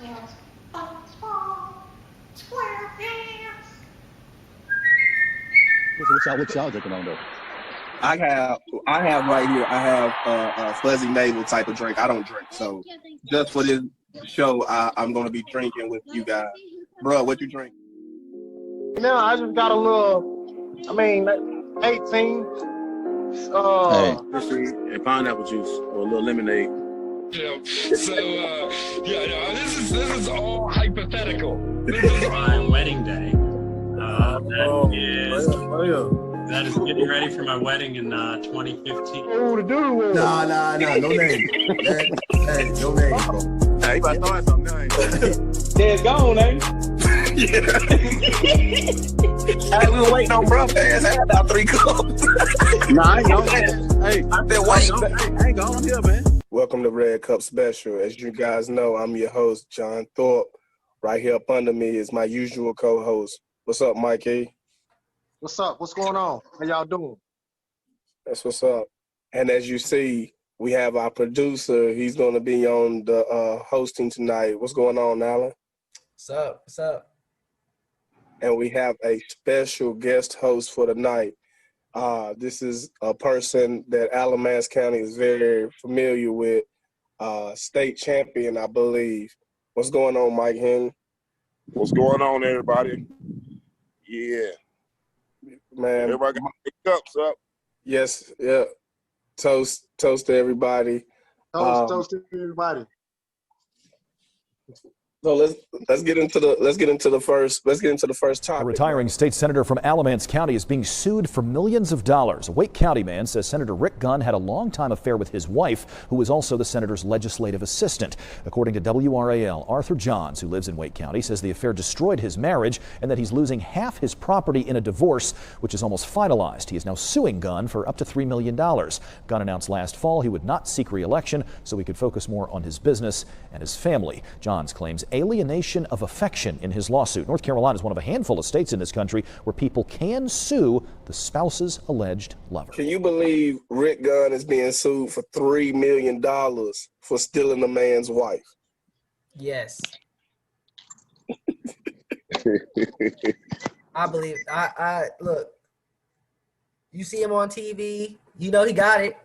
What y'all drinking on though? I have I have right here. I have a fuzzy navel type of drink. I don't drink, so just for this show, I'm gonna be drinking with you guys, bro. What you drink? Now I just got a little, 18. Hey, Let's see, and pineapple juice or a little lemonade. This is all hypothetical. This is My wedding day. That is getting ready for my wedding in 2015. Oh, the dude was. nah, no name. Hey, no name, bro. Hey, you about to start something now, ain't you? Dead's gone, ain't Hey, we were waiting on bro. I had about 3 cups. Nah, I ain't gone. Hey, I've been I waiting. ain't gone. I'm here, man. Welcome to Red Cup Special. As you guys know, I'm your host, John Thorpe. Right here up under me is my usual co-host. What's up, Mikey? What's up? What's going on? How y'all doing? That's what's up. And as you see, we have our producer. He's going to be on the hosting tonight. What's going on, Alan? What's up? What's up? And we have a special guest host for the night. This is a person that Alamance County is very familiar with, state champion, I believe. What's going on, Mike Henry? What's going on, everybody? Yeah. Man, Everybody got their cups up. yes, yeah. Toast to everybody. Toast to everybody. So let's get into the first topic. A retiring state senator from Alamance County is being sued for millions of dollars. A Wake County man says Senator Rick Gunn had a long-time affair with his wife, who was also the senator's legislative assistant. According to WRAL, Arthur Johns, who lives in Wake County, says the affair destroyed his marriage and that he's losing half his property in a divorce, which is almost finalized. He is now suing Gunn for up to $3 million. Gunn announced last fall he would not seek re-election so he could focus more on his business and his family. Johns claims alienation of affection in his lawsuit. North Carolina is one of a handful of states in this country where people can sue the spouse's alleged lover. Can you believe Rick Gunn is being sued for $3 million for stealing a man's wife? Yes. I believe. I look. You see him on TV. You know he got it.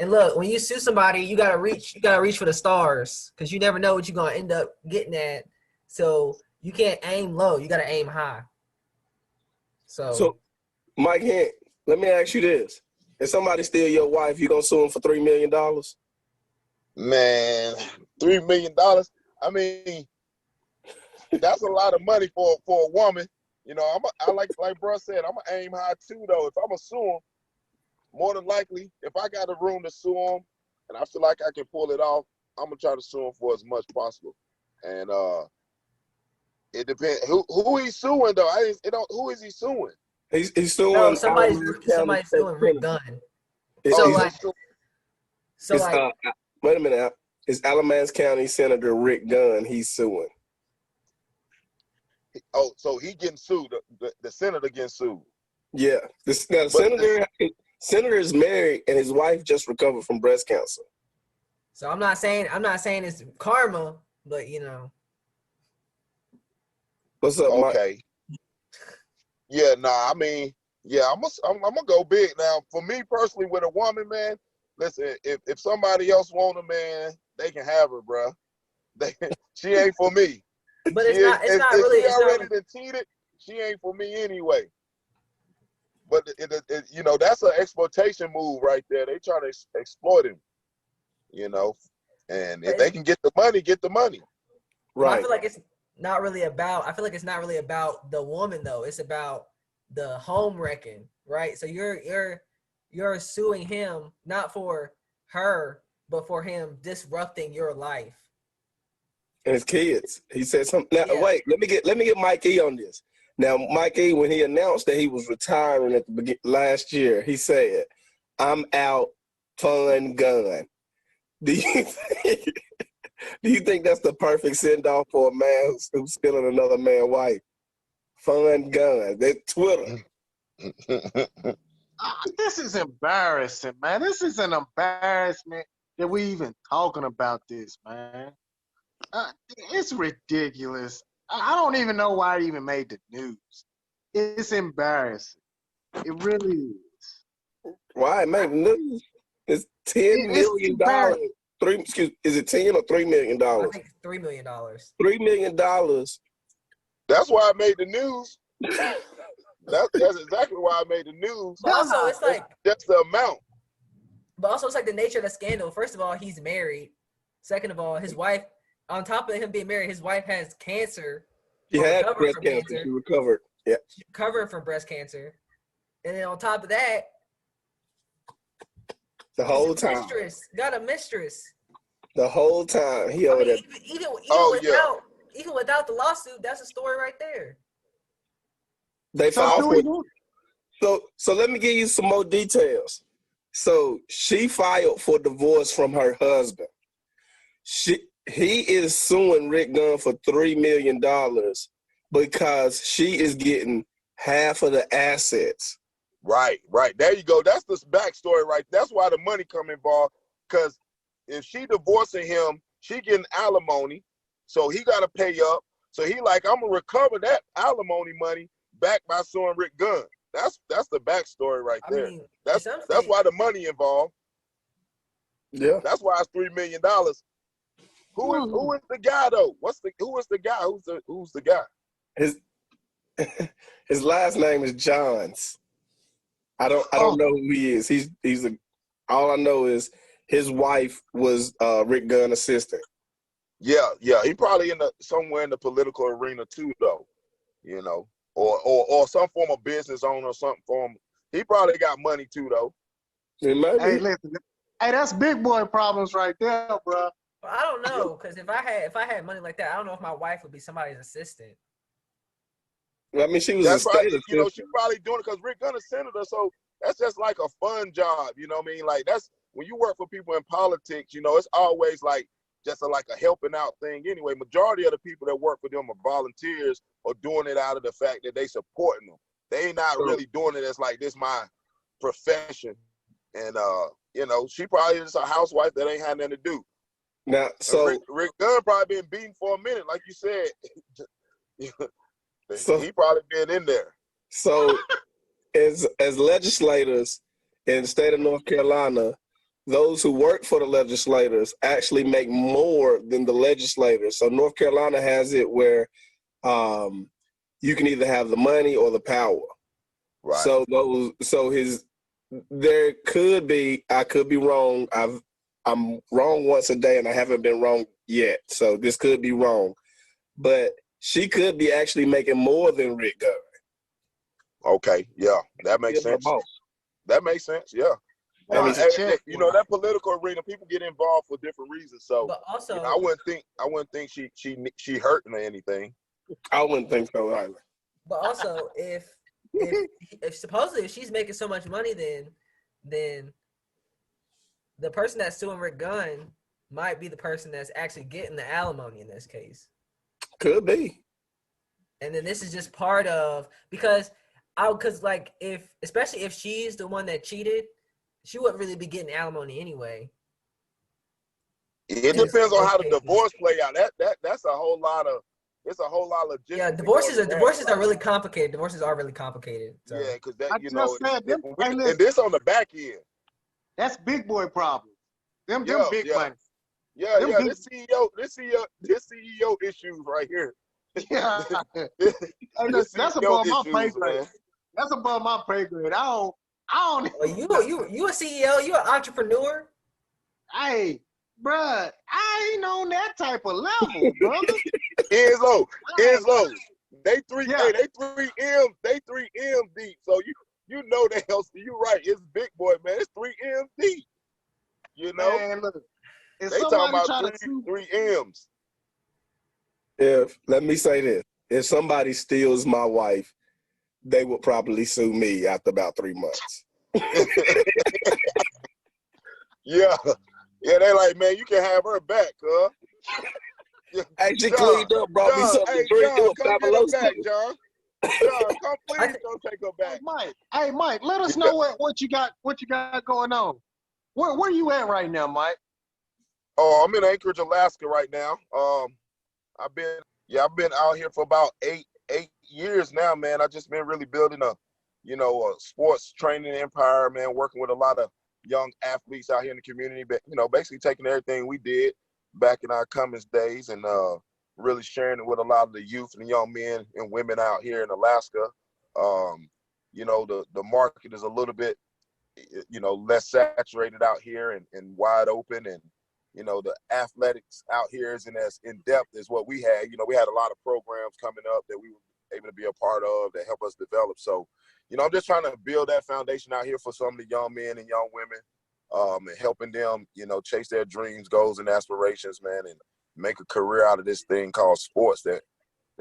And look, when you sue somebody, you gotta reach for the stars, because you never know what you're gonna end up getting at. So you can't aim low; you gotta aim high. So Mike Hent, let me ask you this: if somebody steal your wife, you gonna sue them for $3 million? Man, $3 million. I mean, that's a lot of money for a woman. You know, I like bro said, I'm gonna aim high too, though. If I'm gonna sue him, more than likely, if I got a room to sue him and I feel like I can pull it off, I'm gonna try to sue him for as much possible. And it depends who he's suing though. Who is he suing? He's suing. no, somebody's suing Rick Gunn. Wait a minute. It's Alamance County Senator Rick Gunn he's suing. Oh, so he getting sued. The senator getting sued. Yeah. The senator is married and his wife just recovered from breast cancer. So I'm not saying it's karma, but you know. What's up, okay. Mike? Yeah, I mean, yeah, I'm gonna go big now. For me personally, with a woman, man, listen, if somebody else want her, man, they can have her, bro. She ain't for me. But it's not really. She already cheated. She ain't for me anyway. But you know, that's an exploitation move right there. They try to exploit him, you know. And if they can get the money, get the money. Right. I feel like it's not really about. I feel like it's not really about the woman though. It's about the home wrecking, right? So you're suing him not for her, but for him disrupting your life and his kids. He said something. Now, wait. Let me get Mike E on this. Now, Mike E, when he announced that he was retiring at the last year, he said, "I'm out, fun gun." Do you think that's the perfect send off for a man who's stealing another man's wife? Fun gun. That's Twitter. This is embarrassing, man. This is an embarrassment that we even talking about this, man. It's ridiculous. I don't even know why it even made the news. It's embarrassing. It really is. Why, man? It's $10 million. Is it 10 or $3 million? I think $3 million. $3 million. That's why I made the news. That's exactly why I made the news. But also, it's like That's the amount. But also, it's like the nature of the scandal. First of all, he's married. Second of all, his wife, on top of him being married, his wife has cancer. She had breast cancer. She recovered. Yeah. She's recovering from breast cancer. And then on top of that, the whole time. Got a mistress. The whole time. He over there. Even without the lawsuit, that's a story right there. They filed so let me give you some more details. So she filed for divorce from her husband. He is suing Rick Gunn for $3 million because she is getting half of the assets. Right. There you go. That's the backstory, right? That's why the money come involved. Because if she divorcing him, she getting alimony, so he got to pay up. So he like, I'm gonna recover that alimony money back by suing Rick Gunn. That's the backstory right there. I mean, that's why the money involved. Yeah. That's why it's $3 million. Who is the guy though? Who is the guy? Who's the guy? His last name is Johns. I don't know who he is. He's all I know is his wife was Rick Gunn assistant. Yeah. He probably somewhere in the political arena too, though. You know, or some form of business owner or something for him. He probably got money too, though. Hey, listen. Hey, that's big boy problems right there, bro. Well, I don't know, because if I had money like that, I don't know if my wife would be somebody's assistant. Well, I mean, she was that's probably, she's probably doing it because Rick Gunn is senator, so that's just like a fun job. You know what I mean? Like that's when you work for people in politics. You know, it's always like just like a helping out thing. Anyway, majority of the people that work for them are volunteers or doing it out of the fact that they supporting them. They ain't not really doing it as like this my profession. And you know, she probably is a housewife that ain't had nothing to do. Now, so Rick Gunn probably been beaten for a minute, like you said. So he probably been in there. So as legislators in the state of North Carolina, those who work for the legislators actually make more than the legislators. So North Carolina has it where you can either have the money or the power. Right. So there could be, I could be wrong. I'm wrong once a day and I haven't been wrong yet. So this could be wrong. But she could be actually making more than Rick Gunn. Okay, yeah, that makes sense. That makes sense, yeah. You know, that political arena, people get involved for different reasons. So but also, you know, I wouldn't think she hurting or anything. I wouldn't think so either. But also, if supposedly if she's making so much money, then the person that's suing Rick Gunn might be the person that's actually getting the alimony in this case. Could be. And then this is just part of because like especially if she's the one that cheated, she wouldn't really be getting alimony anyway. It depends on how the divorce play out. That's a whole lot of logistics. Yeah, divorces are really complicated. Divorces are really complicated. So. Yeah, because and this on the back end. That's big boy problems. Them big money. Yeah, this CEO issues right here. Yeah, that's above my pay grade. That's above my pay grade. I don't. Well, you a CEO? You an entrepreneur? Hey, bruh, I ain't on that type of level, brother. Ends low. They 3 M deep. So you know that else. You right. It's big boy, man. It's 3 M deep. You know. Man, look. They talking about 3 M's. Let me say this. If somebody steals my wife, they would probably sue me after about 3 months. Yeah, they like, man, you can have her back, huh? Hey, she cleaned up, brought me something to drink. John, come get her back, John. John, come please don't take her back. Mike, let us know what you got going on. Where you at right now, Mike? Oh, I'm in Anchorage, Alaska right now. I've been out here for about eight years now, man. I just been really building a sports training empire, man, working with a lot of young athletes out here in the community, but basically taking everything we did back in our Cummins days and really sharing it with a lot of the youth and the young men and women out here in Alaska. The market is a little bit less saturated out here and wide open, and the athletics out here isn't as in depth as what we had. We had a lot of programs coming up that we were able to be a part of that help us develop. So, I'm just trying to build that foundation out here for some of the young men and young women, and helping them, chase their dreams, goals, and aspirations, man, and make a career out of this thing called sports that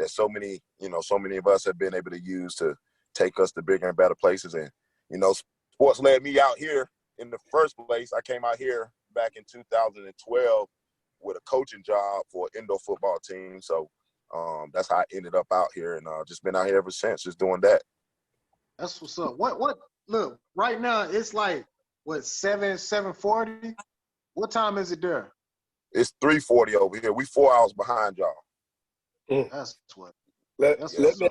so many of us have been able to use to take us to bigger and better places. And, sports led me out here in the first place. I came out here back in 2012 with a coaching job for an indoor football team. So that's how I ended up out here, and just been out here ever since, just doing that. That's what's up. What? Look, right now it's like what 7:40. What time is it there? It's 3:40 over here. We 4 hours behind y'all. That's what. Let me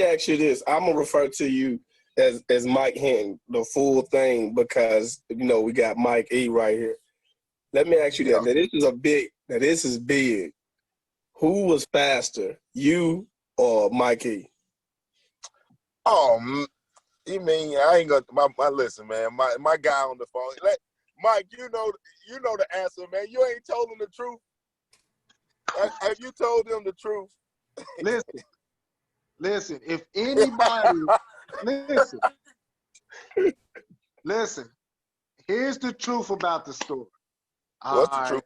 ask you this. I'm gonna refer to you as Mike Hinton, the full thing, because we got Mike E right here. Let me ask you this. This is big. Who was faster, you or Mike E? Oh, you mean I ain't gonna listen, man. My guy on the phone. Mike, you know the answer, man. You ain't told him the truth. Have you told him the truth? Listen. If anybody, listen. Here's the truth about the story. What's the truth?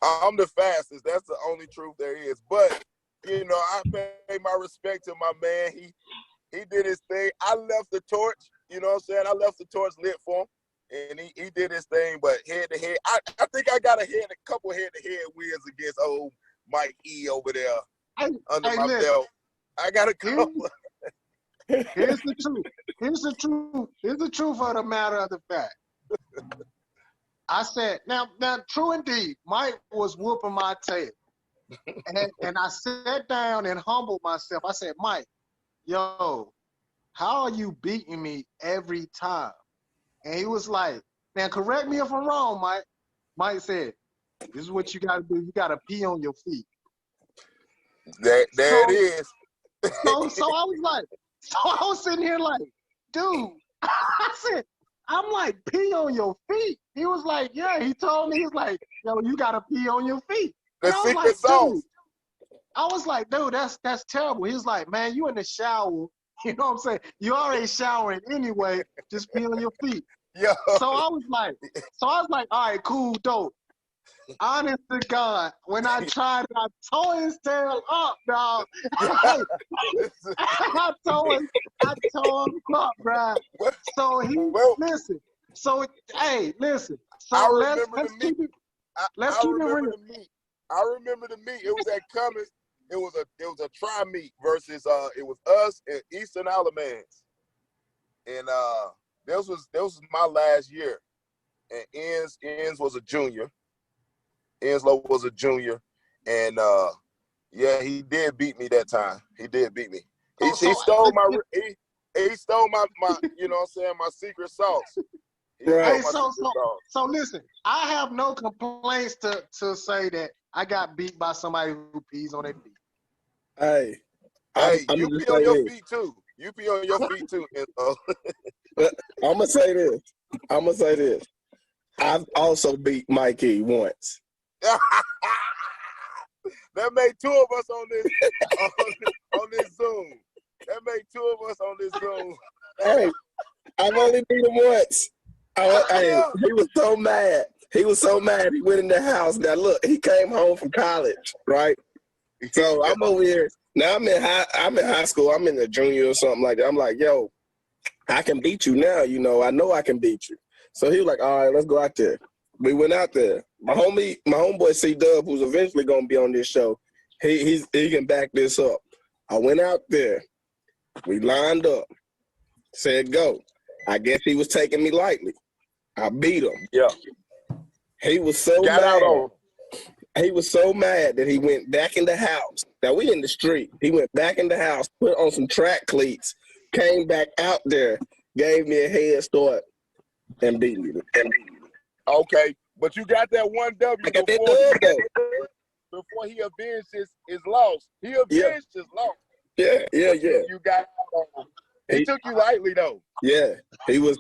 I'm the fastest. That's the only truth there is. But I pay my respect to my man. He did his thing. I left the torch. You know what I'm saying? I left the torch lit for him. And he did his thing, but head-to-head, I think I got a couple head-to-head wins against old Mike E over there under my belt. I got a couple. Here's the truth. Here's the truth of the matter of the fact. I said, now, true indeed, Mike was whooping my tail. And I sat down and humbled myself. I said, Mike, yo, how are you beating me every time? And he was like, now correct me if I'm wrong, Mike. Mike said, this is what you got to do. You got to pee on your feet. There it is. So I was sitting here like, dude, I said, I'm like, pee on your feet. He was like, yeah. He told me, he's like, yo, you got to pee on your feet. The secret sauce. I was like, dude, that's terrible. He was like, man, you in the shower. You know what I'm saying? You already showering anyway. Just pee on your feet. Yeah. So I was like, all right, cool, dope. Honest to God, when I tried it, I tore his tail up, dog. I tore him up, bro. So listen. So listen. So let's keep it. Let's keep it real. I remember the meet. It was at Cummins. It was a tri meet versus it was us and Eastern Alamance, and this was my last year, and Enz was a junior. Enslow was a junior, and he did beat me that time. He did beat me. He stole my he stole my you know what I'm saying, my secret sauce. Right. So listen, I have no complaints to say that I got beat by somebody who pees on their feet. Hey, you pee on your feet too. You pee on your feet too. I'm gonna say this. I've also beat Mikey once. That made two of us on this Zoom. That made two of us on this Zoom. Hey, I've only beat him once. He was so mad. He went in the house. Now look, he came home from college, right? So I'm over here. Now I'm in high school. I'm in the junior or something like that. I'm like, yo, I can beat you now. I know I can beat you. So he was like, all right, let's go out there. We went out there. My homeboy C-Dub, who's eventually gonna be on this show, he can back this up. I went out there. We lined up. Said go. I guess he was taking me lightly. I beat him. Yeah. He was so Got out mad. on him. He was so mad that he went back in the house. Now we in the street. He went back in the house, put on some track cleats, came back out there, gave me a head start, and beat me. Okay, but you got that one W I got that dub though. before he avenged his loss. He avenged his loss. Yeah. You got out on him. He took you lightly though. Yeah, he was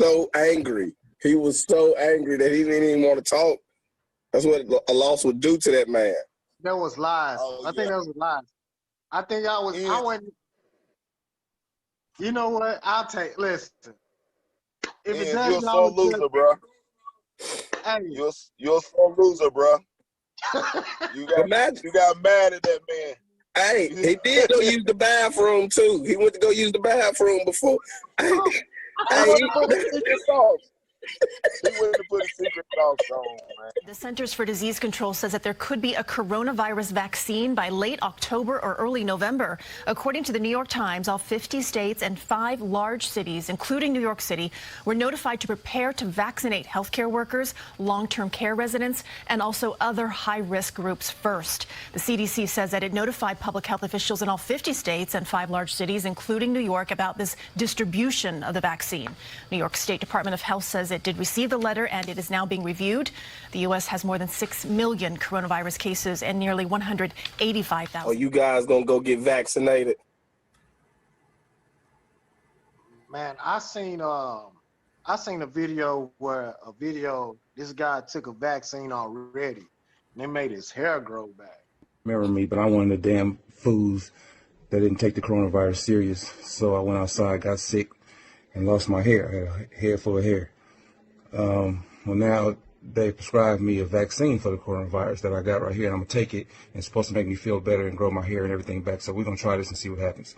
so angry. He was so angry that he didn't even want to talk. That's what a loss would do to that man. That was lies. Oh, I think that was lies. I think I went. You know what? Listen. If it does, you're a sore loser, bro. Hey. You're a sore loser, bro. You got mad at that man. Hey, he did go use the bathroom too. He went to go use the bathroom before. He went to put his secret sauce. He went to put his secret sauce on, man. The Centers for Disease Control says that there could be a coronavirus vaccine by late October or early November. According to the New York Times, all 50 states and 5 large cities, including New York City, were notified to prepare to vaccinate healthcare workers, long-term care residents, and also other high-risk groups first. The CDC says that it notified public health officials in all 50 states and 5 large cities, including New York, about this distribution of the vaccine. New York State Department of Health says it did receive the letter and it is now being reviewed. The U.S. has more than 6 million coronavirus cases and nearly 185,000. Oh, you guys gonna go get vaccinated? Man, I seen a video where this guy took a vaccine already and they made his hair grow back. Remember me, but I'm one of the damn fools that didn't take the coronavirus serious. So I went outside, got sick, and lost my hair. I had a head full of hair. Well, now they prescribed me a vaccine for the coronavirus that I got right here, and I'm going to take it, and it's supposed to make me feel better and grow my hair and everything back. So we're going to try this and see what happens.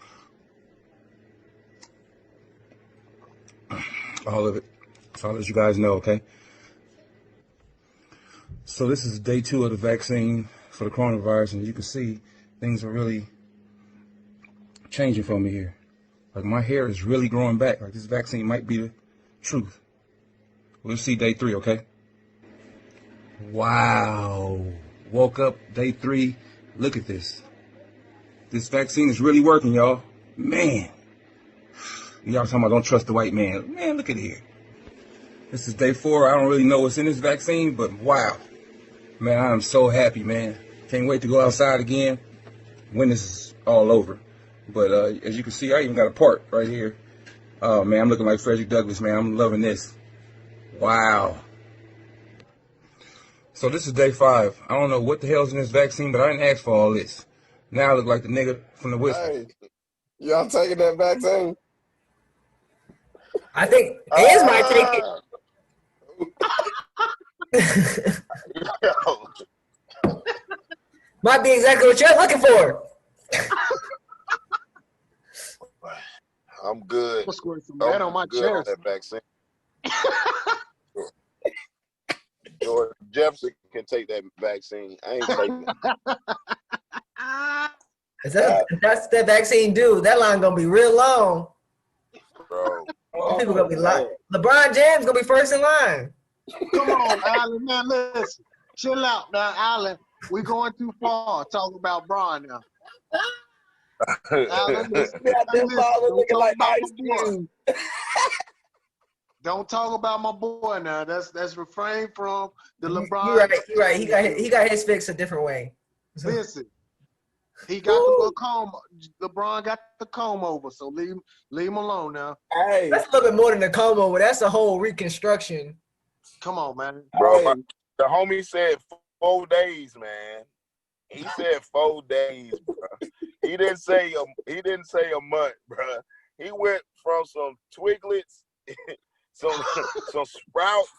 All of it. So I'll let you guys know, okay? So this is day 2 of the vaccine for the coronavirus, and as you can see, things are really changing for me here. Like, my hair is really growing back. Like, this vaccine might be the truth. We'll see day 3, okay? Wow. Woke up day 3. Look at this. This vaccine is really working, y'all. Man. Y'all talking about don't trust the white man. Man, look at here. This is day 4. I don't really know what's in this vaccine, but wow. Man, I am so happy, man. Can't wait to go outside again when this is all over. But as you can see, I even got a part right here. Oh, man, I'm looking like Frederick Douglass, man. I'm loving this. Wow. So this is day 5. I don't know what the hell's in this vaccine, but I didn't ask for all this. Now I look like the nigga from the whistle. Hey, y'all taking that vaccine? I think Iz might take it. Might be exactly what you're looking for. I'm good. I'm squirting some red on my good chest. on that vaccine. George Jefferson can take that vaccine. I ain't taking it. That's that vaccine, dude. That line gonna be real long. Bro. People gonna be lying. LeBron James gonna be first in line. Come on, Allen, man, listen. Chill out now, Allen. We're going too far. Talk about Bron now. Allen, listen. Don't talk about my boy now. That's refrain from the LeBron. You're right. He got his fix a different way. Listen, he got the comb. LeBron got the comb over, so leave him alone now. Hey, that's a little bit more than the comb over. That's a whole reconstruction. Come on, man. Bro, the homie said 4 days, man. He said 4 days, bro. He didn't say a month, bro. He went from some Twiglets, some sprouts.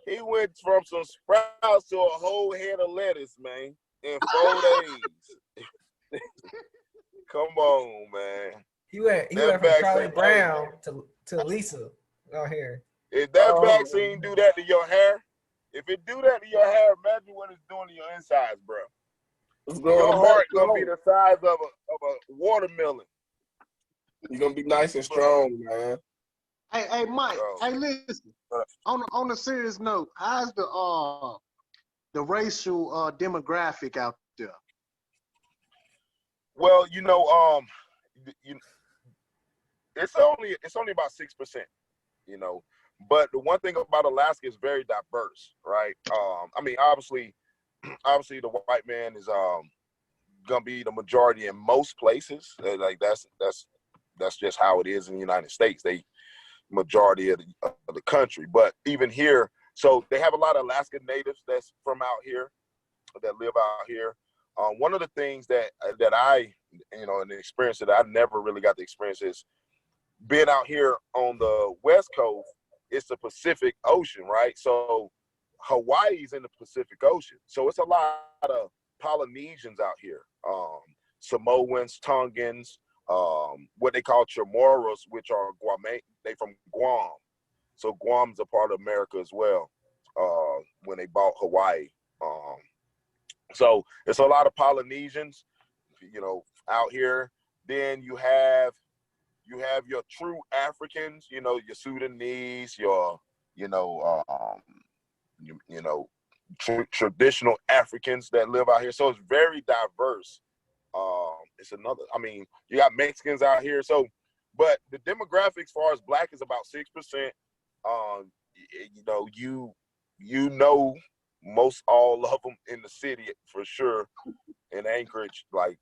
He went from some sprouts to a whole head of lettuce, man, in 4 days. Come on, man. He went from Charlie Brown to Lisa out here. If that vaccine do that to your hair, if it do that to your hair, imagine what it's doing to your insides, bro. Your heart gonna be the size of a watermelon. You're gonna be nice and strong, man. Hey, Mike. So, Hey, listen. On a serious note, how's the racial demographic out there? well, you know, it's only about 6%, you know. But the one thing about Alaska is very diverse, right? I mean, obviously the white man is gonna be the majority in most places. Like that's just how it is in the United States. They majority of the country, but even here, so they have a lot of Alaska natives that's from out here that live out here. One of the things that I, you know, an experience that I never really got to experience is being out here on the West Coast. It's the Pacific Ocean, right? So Hawaii's in the Pacific Ocean. So it's a lot of Polynesians out here, Samoans, Tongans, what they call Chamorros, which are Guam. They from Guam. So Guam's a part of America as well. When they bought Hawaii, so it's a lot of Polynesians, you know, out here. Then you have your true Africans, you know, your Sudanese, your, you know, traditional Africans that live out here. So it's very diverse. It's another, I mean, you got Mexicans out here. So, but the demographics as far as black is about 6%. You know, most all of them in the city for sure. In Anchorage, like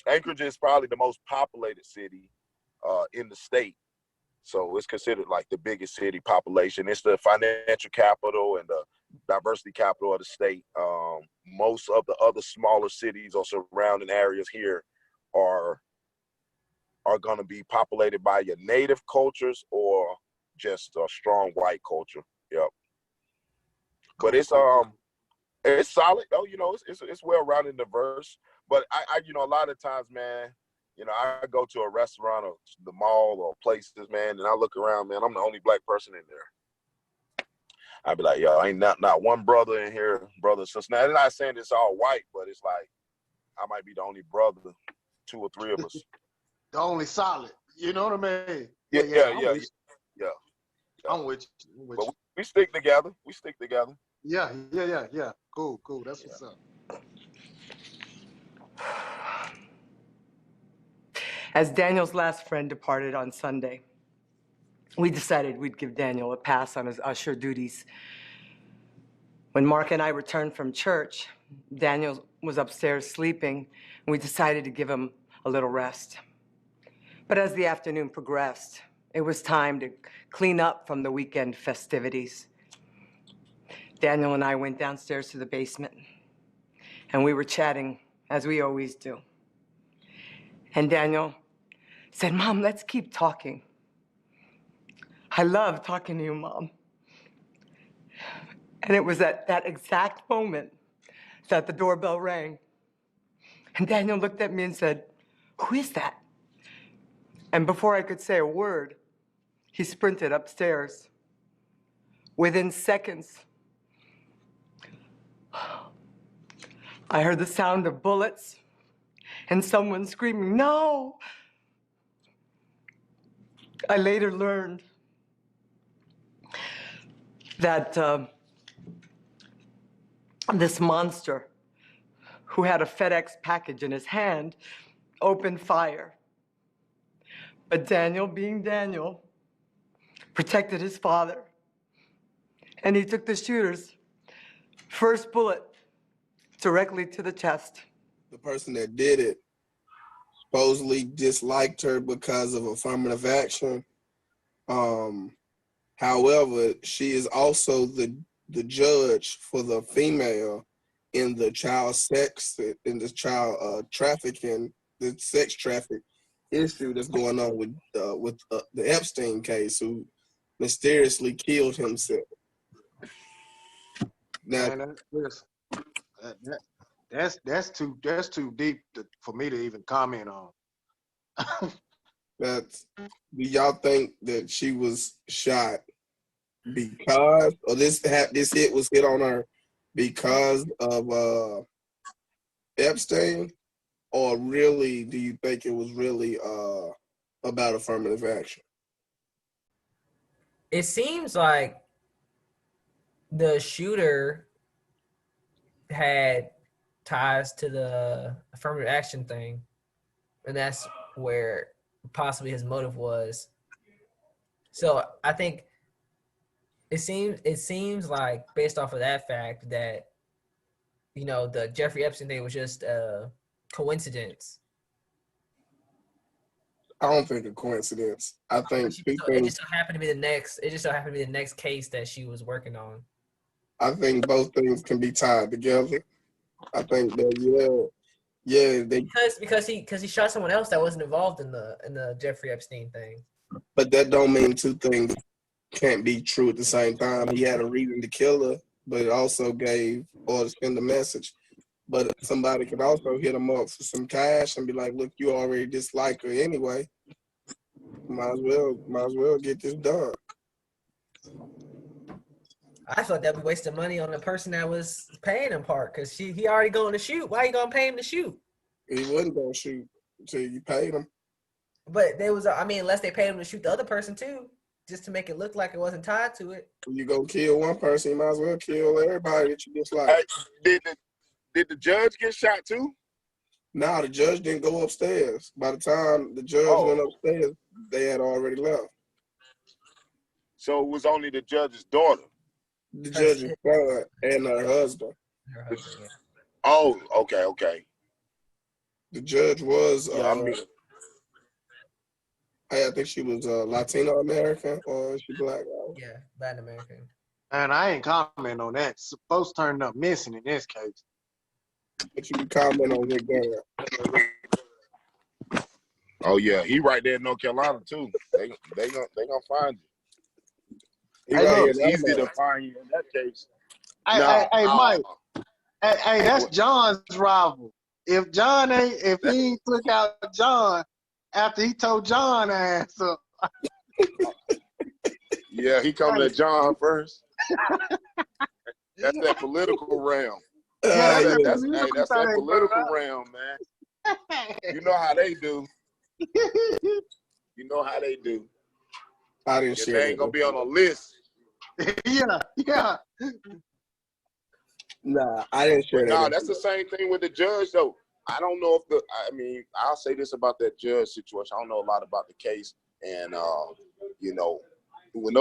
Anchorage is probably the most populated city in the state. So it's considered like the biggest city population. It's the financial capital and the diversity capital of the state. Most of the other smaller cities or surrounding areas here are going to be populated by your native cultures or just a strong white culture. Yep. But it's solid though. You know, it's well rounded and diverse. But I you know, a lot of times, man, you know, I go to a restaurant or the mall or places, man, and I look around, man, I'm the only black person in there. I'd be like, yo, ain't not one brother in here, brother, sister. Now, they're not saying it's all white, but it's like I might be the only brother, 2 or 3 of us. The only solid. You know what I mean? Yeah. I'm with you. But we stick together. Yeah. Cool. That's what's up. As Daniel's last friend departed on Sunday, we decided we'd give Daniel a pass on his usher duties. When Mark and I returned from church, Daniel was upstairs sleeping, and we decided to give him a little rest. But as the afternoon progressed, it was time to clean up from the weekend festivities. Daniel and I went downstairs to the basement, and we were chatting, as we always do. And Daniel said, "Mom, let's keep talking. I love talking to you, Mom." And it was at that exact moment that the doorbell rang. And Daniel looked at me and said, "Who is that?" And before I could say a word, he sprinted upstairs. Within seconds, I heard the sound of bullets and someone screaming, "No!" I later learned that this monster who had a FedEx package in his hand opened fire. But Daniel, being Daniel, protected his father. And he took the shooter's first bullet directly to the chest. The person that did it supposedly disliked her because of affirmative action. However, she is also the judge for the female in the child trafficking, the sex traffic issue that's going on with the Epstein case, who mysteriously killed himself. Now, Man, that's too deep for me to even comment on. do y'all think that she was shot because, or this hit was hit on her because of Epstein, or really do you think it was really about affirmative action? it seems like the shooter had ties to the affirmative action thing, and that's where possibly his motive was. So I think it seems like, based off of that fact, that the Jeffrey Epstein thing was just a coincidence. I don't think a coincidence. I think two It things. just so happened to be the next. It just so happened to be the next case that she was working on. I think both things can be tied together. I think that because he shot someone else that wasn't involved in the Jeffrey Epstein thing. But that don't mean two things can't be true at the same time. He had a reason to kill her, but it also gave or send a message. But somebody could also hit him up for some cash and be like, "Look, you already dislike her anyway. Might as well get this done." I thought that'd be wasting money on the person that was paying him part, because he already going to shoot. Why you gonna pay him to shoot? He wasn't gonna shoot until you paid him. But there was, unless they paid him to shoot the other person too, just to make it look like it wasn't tied to it. When you go kill one person, you might as well kill everybody that you dislike. Hey, did the judge get shot too? No, the judge didn't go upstairs. By the time the judge went upstairs, they had already left. So it was only the judge's daughter. The judge's son and her husband. Oh, okay. The judge was, Yeah, I think she was Latino American, or is she black? Yeah, Latin American. And I ain't comment on that. Folks turned up missing in this case. But you can comment on Rick Gunn. Oh yeah, he right there in North Carolina too. They gonna find you. It's easy to find you in that case. Hey, Mike. Hey, that's John's rival. If he ain't took out John after he told John ass up. Yeah, he coming at John first. That's that political realm. That's that political realm, man. You know how they do. You know how they do. I didn't share. They ain't gonna be on a list. Yeah. Nah, I didn't share that. No, that's the same thing with the judge, though. I don't know if I'll say this about that judge situation. I don't know a lot about the case, and when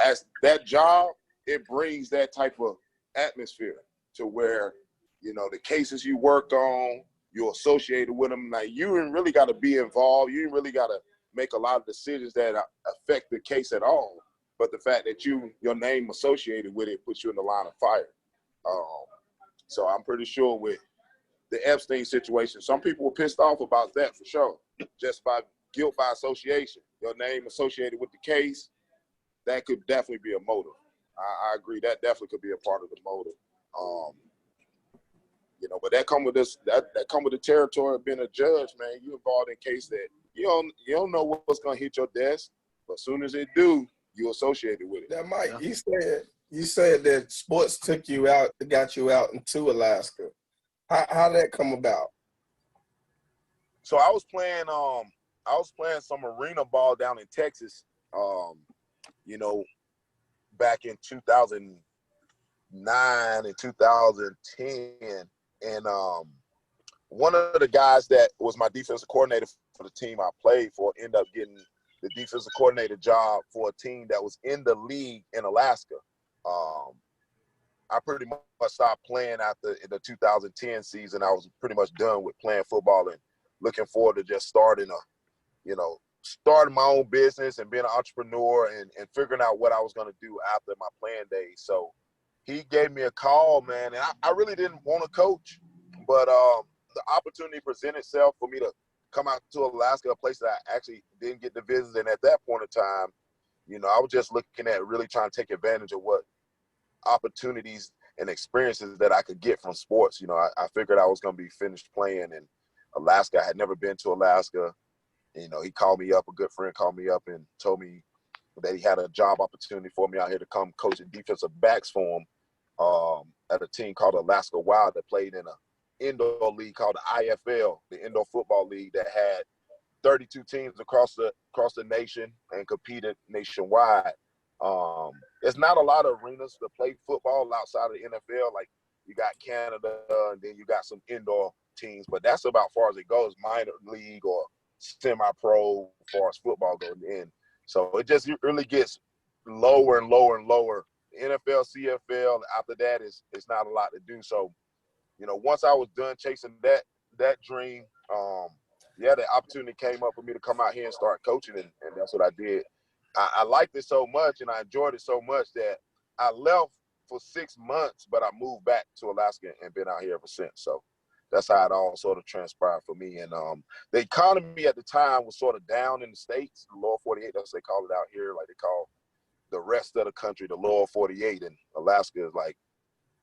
as that job, it brings that type of atmosphere to where, the cases you worked on, you're associated with them. Like, you ain't really got to be involved. You ain't really got to make a lot of decisions that affect the case at all. But the fact that your name associated with it puts you in the line of fire. So I'm pretty sure with the Epstein situation, some people were pissed off about that for sure. Just by guilt by association, your name associated with the case, that could definitely be a motive. I agree, that definitely could be a part of the motive. But that come with this. That come with the territory of being a judge, man. You involved in a case that you don't know what's gonna hit your desk, but as soon as it do, you associated with it. Now, Mike, you said that sports took you out, got you out into Alaska. How did that come about? So I was playing some arena ball down in Texas, back in 2009 and 2010. And one of the guys that was my defensive coordinator for the team I played for ended up getting the defensive coordinator job for a team that was in the league in Alaska. I pretty much stopped playing after the 2010 season. I was pretty much done with playing football and looking forward to just starting my own business and being an entrepreneur and figuring out what I was going to do after my playing days. So he gave me a call, man, and I really didn't want to coach, but the opportunity presented itself for me to come out to Alaska, a place that I actually didn't get to visit. And at that point in time, I was just looking at really trying to take advantage of what opportunities and experiences that I could get from sports. I figured I was going to be finished playing in Alaska. I had never been to Alaska. He called me up, a good friend called me up and told me that he had a job opportunity for me out here to come coach defensive backs for him at a team called Alaska Wild that played in an indoor league called the IFL, the Indoor Football League, that had 32 teams across the nation and competed nationwide. There's not a lot of arenas to play football outside of the NFL. Like you got Canada, and then you got some indoor teams, but that's about far as it goes, minor league or semi-pro as far as football goes in. So it just really gets lower and lower and lower. The NFL, CFL, after that it's not a lot to do. So, you know, once I was done chasing that dream, the opportunity came up for me to come out here and start coaching, and that's what I did. I liked it so much and I enjoyed it so much that I left for 6 months, but I moved back to Alaska and been out here ever since. So that's how it all sort of transpired for me. And the economy at the time was sort of down in the States, the lower 48, that's what they call it out here, like they call the rest of the country the lower 48, and Alaska is like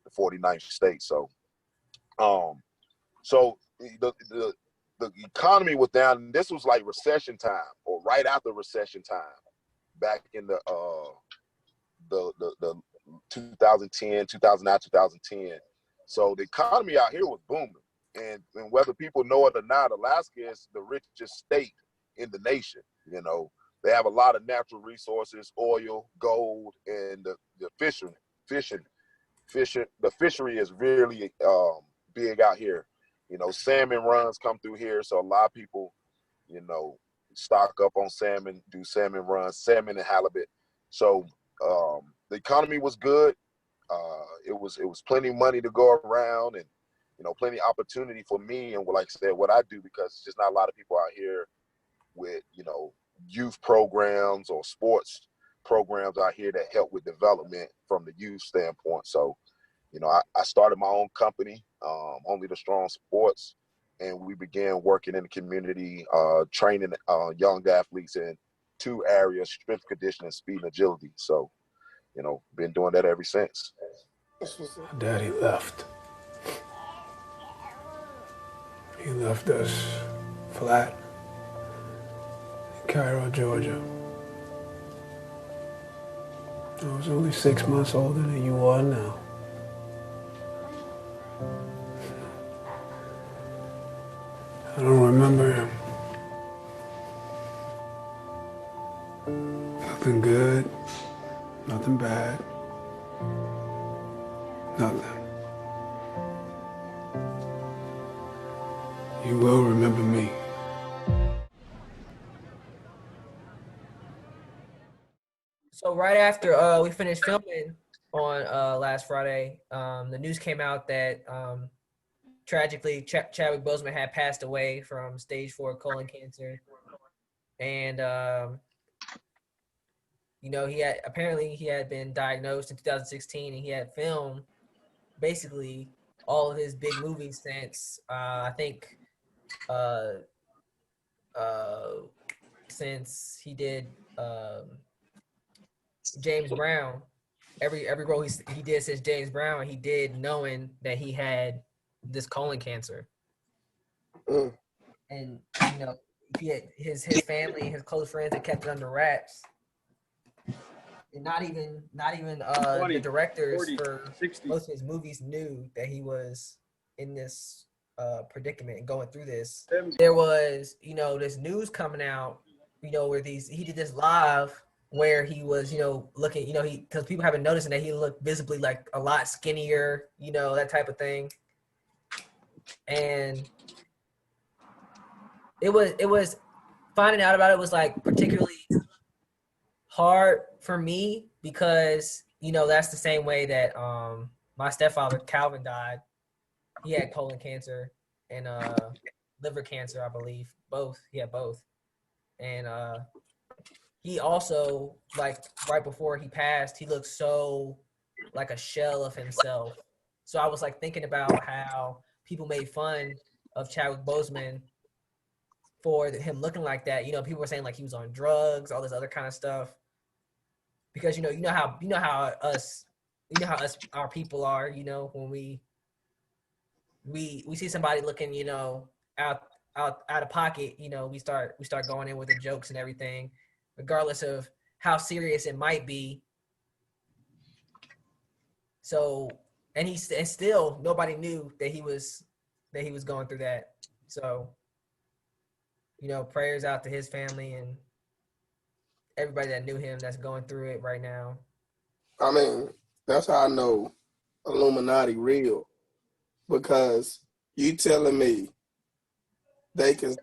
the 49th state. So the economy was down, and this was like recession time or right after recession time back in the 2010, 2009, 2010. So the economy out here was booming. And whether people know it or not, Alaska is the richest state in the nation. You know, they have a lot of natural resources, oil, gold, and the fishing. The fishery is really big out here. You know, salmon runs come through here, so a lot of people, you know, stock up on salmon, do salmon runs, salmon and halibut. So the economy was good. It was plenty of money to go around, and you know, plenty of opportunity for me and, like I said, what I do, because it's just not a lot of people out here with, you know, youth programs or sports programs out here that help with development from the youth standpoint. So, you know, I started my own company, Only the Strong Sports, and we began working in the community, training young athletes in 2 areas: strength conditioning, speed and agility. So, you know, been doing that ever since. Daddy left. He left us flat in Cairo, Georgia. I was only 6 months older than you are now. I don't remember him. Nothing good, nothing bad, nothing. You will remember me. So right after we finished filming on last Friday, the news came out that tragically Chadwick Boseman had passed away from stage 4 colon cancer, and you know, he had been diagnosed in 2016, and he had filmed basically all of his big movies since I think since he did James Brown. Every role he did since James Brown, he did knowing that he had this colon cancer. And you know, he had his family, his close friends had kept it under wraps. And not even the directors for most of his movies knew that he was in this predicament and going through this. There was, you know, this news coming out, you know, where he did this live where he was, you know, looking, you know, because people have been noticing that he looked visibly like a lot skinnier, you know, that type of thing. And it was finding out about it was like particularly hard for me because, you know, that's the same way that my stepfather Calvin died. He had colon cancer and liver cancer, I believe. Both. He had both. And he also, like, right before he passed, he looked so like a shell of himself. So I was like thinking about how people made fun of Chadwick Boseman for him looking like that. You know, people were saying like he was on drugs, all this other kind of stuff. Because you know how our people are, you know, when we see somebody looking, you know, out of pocket, you know, we start going in with the jokes and everything, regardless of how serious it might be. So, and still nobody knew that he was going through that. So, prayers out to his family and everybody that knew him that's going through it right now. I mean, that's how I know Illuminati real, because you telling me they can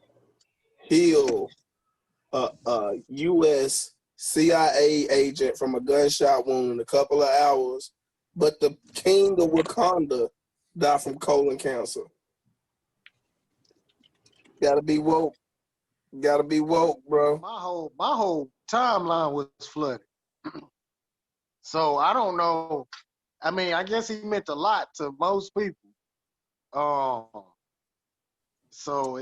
heal a U.S. CIA agent from a gunshot wound in a couple of hours, but the king of Wakanda died from colon cancer. Gotta be woke. Gotta be woke, bro. My whole timeline was flooded. So I don't know. I mean, I guess he meant a lot to most people. So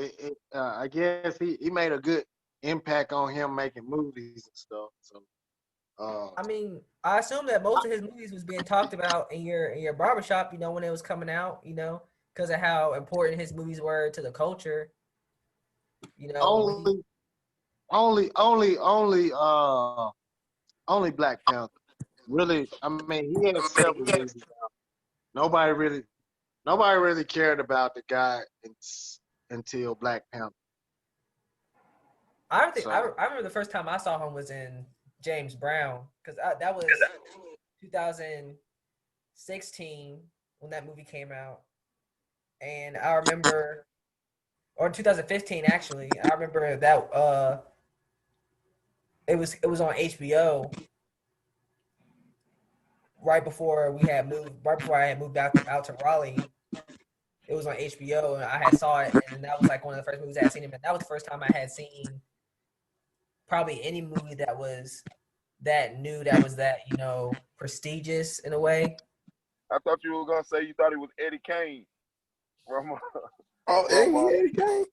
I guess he made a good impact on him making movies and stuff. So I mean, I assume that most of his movies was being talked about in your barbershop, when it was coming out, because of how important his movies were to the culture. Only Black Panther. Really, I mean, he had several movies out. Nobody really cared about the guy until Black Panther. I remember the first time I saw him was in James Brown, because that was 2016 when that movie came out, and I remember, or 2015 actually. I remember that it was on HBO right before I had moved out to Raleigh. It was on HBO, and I had saw it, and that was like one of the first movies I had seen him in. That was the first time I had seen probably any movie that was that new, that was that, prestigious in a way. I thought you were gonna say you thought it was Eddie Kane. Eddie Kane.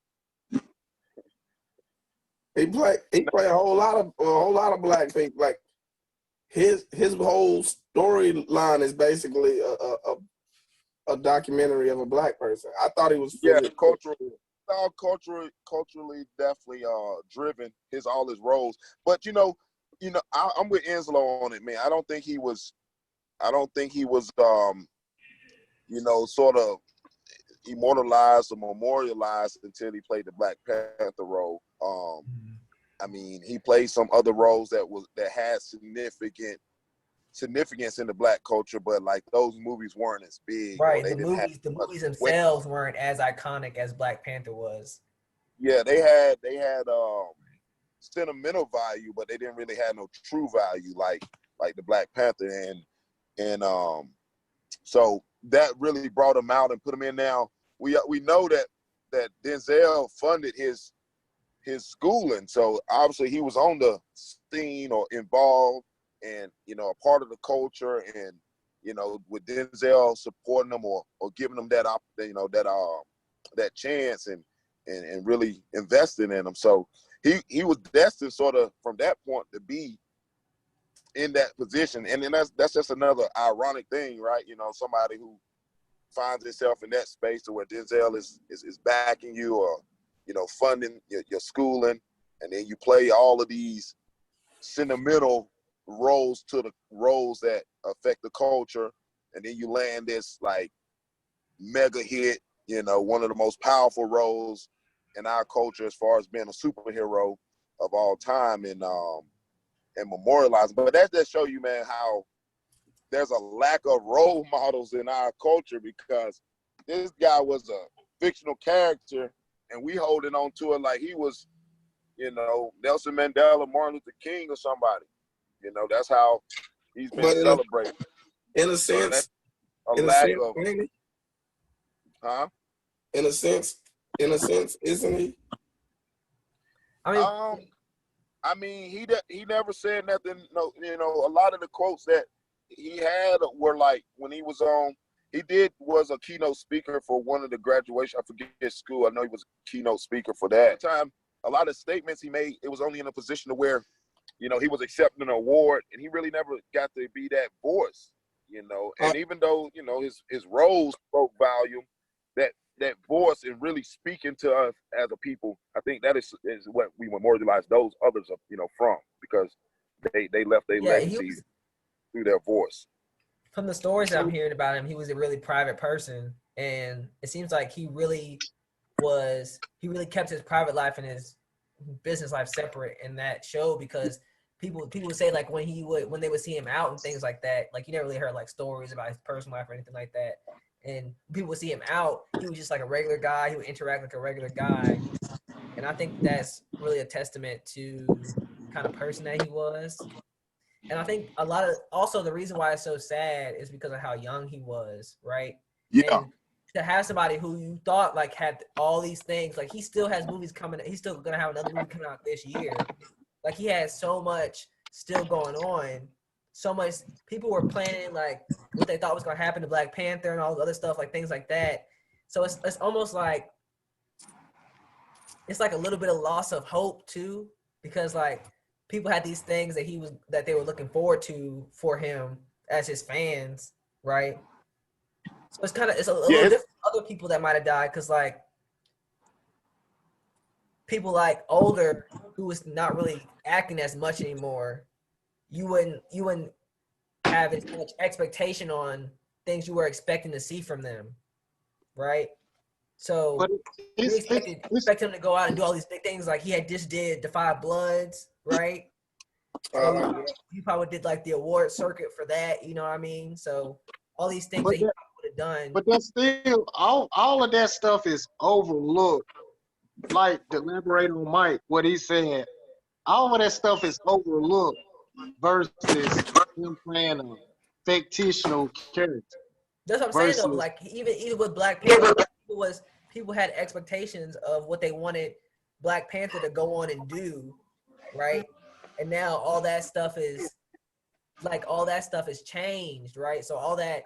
He play a whole lot of black people. Like his whole storyline is basically a documentary of a black person. I thought he was culturally definitely driven all his roles. But I'm with Enslow on it, man. I don't think he was sort of immortalized or memorialized until he played the Black Panther role. I mean, he played some other roles that had significance in the black culture, but like those movies weren't as big. Right, the movies themselves weren't as iconic as Black Panther was. Yeah, they had sentimental value, but they didn't really have no true value like the Black Panther, and so that really brought him out and put him in. Now we know that Denzel funded his schooling, so obviously he was on the scene or involved and a part of the culture, and with Denzel supporting them or giving them that that chance and really investing in them. So he was destined sort of from that point to be in that position, and then that's just another ironic thing, right? Somebody who finds himself in that space to where Denzel is backing you or funding your schooling, and then you play all of these sentimental roles to the roles that affect the culture, and then you land this like mega hit, one of the most powerful roles in our culture as far as being a superhero of all time, and memorialized. But that just show you, man, how there's a lack of role models in our culture, because this guy was a fictional character and we holding on to it like he was, Nelson Mandela, Martin Luther King or somebody. That's how he's been celebrated. In a sense, In a sense, isn't he? I mean, he never said nothing. No, a lot of the quotes that he had were like when he was on. He was a keynote speaker for one of the graduation. I forget his school. I know he was a keynote speaker for that time. A lot of statements he made, it was only in a position to where, he was accepting an award, and he really never got to be that voice. And even though his roles spoke volume, that voice and really speaking to us as a people, I think that is what we memorialize those others from, because they left their legacy through their voice. From the stories that I'm hearing about him, he was a really private person, and it seems like he really kept his private life and his business life separate in that show, because people would say like when they would see him out and things like that, like you never really heard like stories about his personal life or anything like that. And people would see him out, he was just like a regular guy. He would interact like a regular guy. And I think that's really a testament to the kind of person that he was. And I think also the reason why it's so sad is because of how young he was, right? Yeah. And to have somebody who you thought like had all these things, like he still has movies coming, he's still gonna have another movie coming out this year. Like he has so much still going on. So much people were planning like what they thought was gonna happen to Black Panther and all the other stuff, like things like that. So it's almost like it's like a little bit of loss of hope too, because like people had these things that they were looking forward to for him as his fans, right? So it's a little different from other people that might have died, because like people like older who was not really acting as much anymore, you wouldn't have as much expectation on things you were expecting to see from them, right? So you expect him to go out and do all these big things, like he had just did The Five Bloods, right? So he probably did like the award circuit for that, you know what I mean? So all these things that he would have done. But that's still all of that stuff is overlooked. Like to elaborate on Mike, what he's saying, all of that stuff is overlooked versus him playing a fictional character. That's what I'm saying though. Like even with Black Panther, people had expectations of what they wanted Black Panther to go on and do, right? And now all that stuff is changed, right? So all the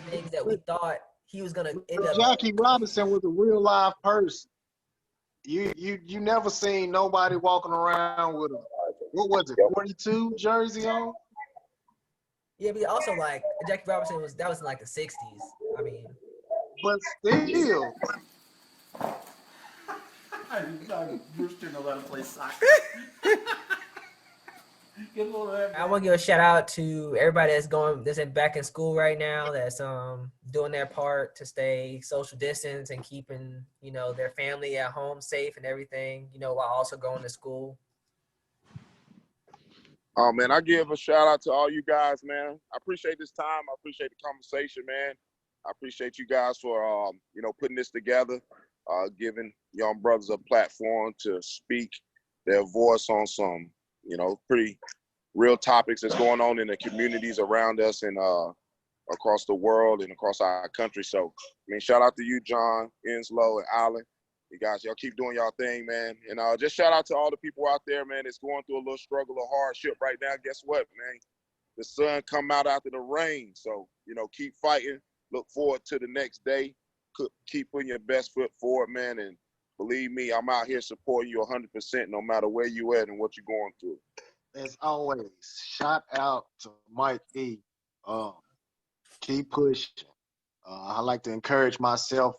things that we thought he was gonna end up. Jackie Robinson was a real live person. You never seen nobody walking around with a, what was it, 42 jersey on? Yeah, but also like Jackie Robinson was in like the 60s. I mean, but still. Bruce didn't know how to play soccer. I want to give a shout out to everybody that's back in school right now, that's doing their part to stay social distance and keeping, you know, their family at home safe and everything, you know, while also going to school. Oh man, I give a shout out to all you guys, man. I appreciate this time. I appreciate the conversation, man. I appreciate you guys for you know, putting this together, giving young brothers a platform to speak their voice on some, you know, pretty real topics that's going on in the communities around us and across the world and across our country. So, I mean, shout out to you, John, Enslow, and Allen. You guys, y'all keep doing y'all thing, man. And just shout out to all the people out there, man, that's going through a little struggle or hardship right now. Guess what, man? The sun come out after the rain. So, you know, keep fighting. Look forward to the next day. Keep putting your best foot forward, man. And believe me, I'm out here supporting you 100% no matter where you at and what you're going through. As always, shout out to Mike E. Keep pushing. I like to encourage myself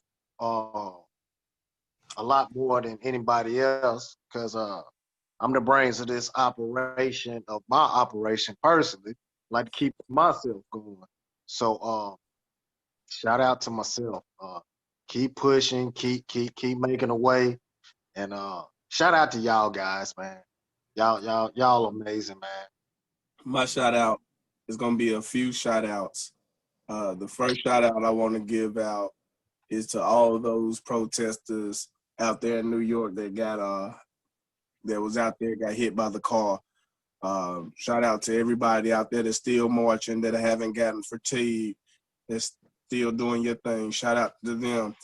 a lot more than anybody else, because I'm the brains of this operation, of my operation personally. I like to keep myself going. So shout out to myself. Keep pushing, keep making a way. And shout out to y'all guys, man. Y'all amazing, man. My shout out is gonna be a few shout outs. The first shout out I want to give out is to all of those protesters out there in New York that was out there, got hit by the car. Shout out to everybody out there that's still marching, that haven't gotten fatigued, that's still doing your thing. Shout out to them.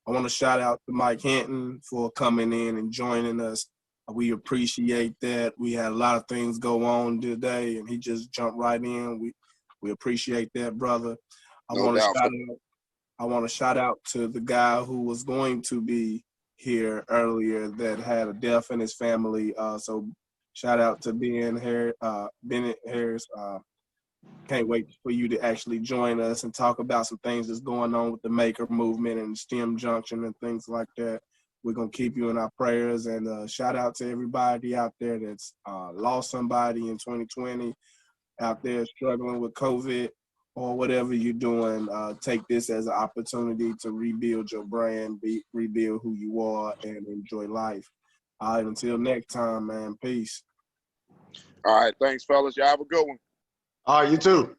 I want to shout out to Mike Hinton for coming in and joining us. We appreciate that. We had a lot of things go on today, and he just jumped right in. We appreciate that, brother. I want to shout out to the guy who was going to be here earlier that had a death in his family. So shout out to Bennett Harris. Can't wait for you to actually join us and talk about some things that's going on with the Maker movement and STEM Junction and things like that. We're going to keep you in our prayers, and shout out to everybody out there that's lost somebody in 2020, out there struggling with COVID or whatever you're doing. Take this as an opportunity to rebuild your brand, rebuild who you are, and enjoy life. All right, until next time, man. Peace. All right, thanks, fellas. Y'all have a good one. All right, you too.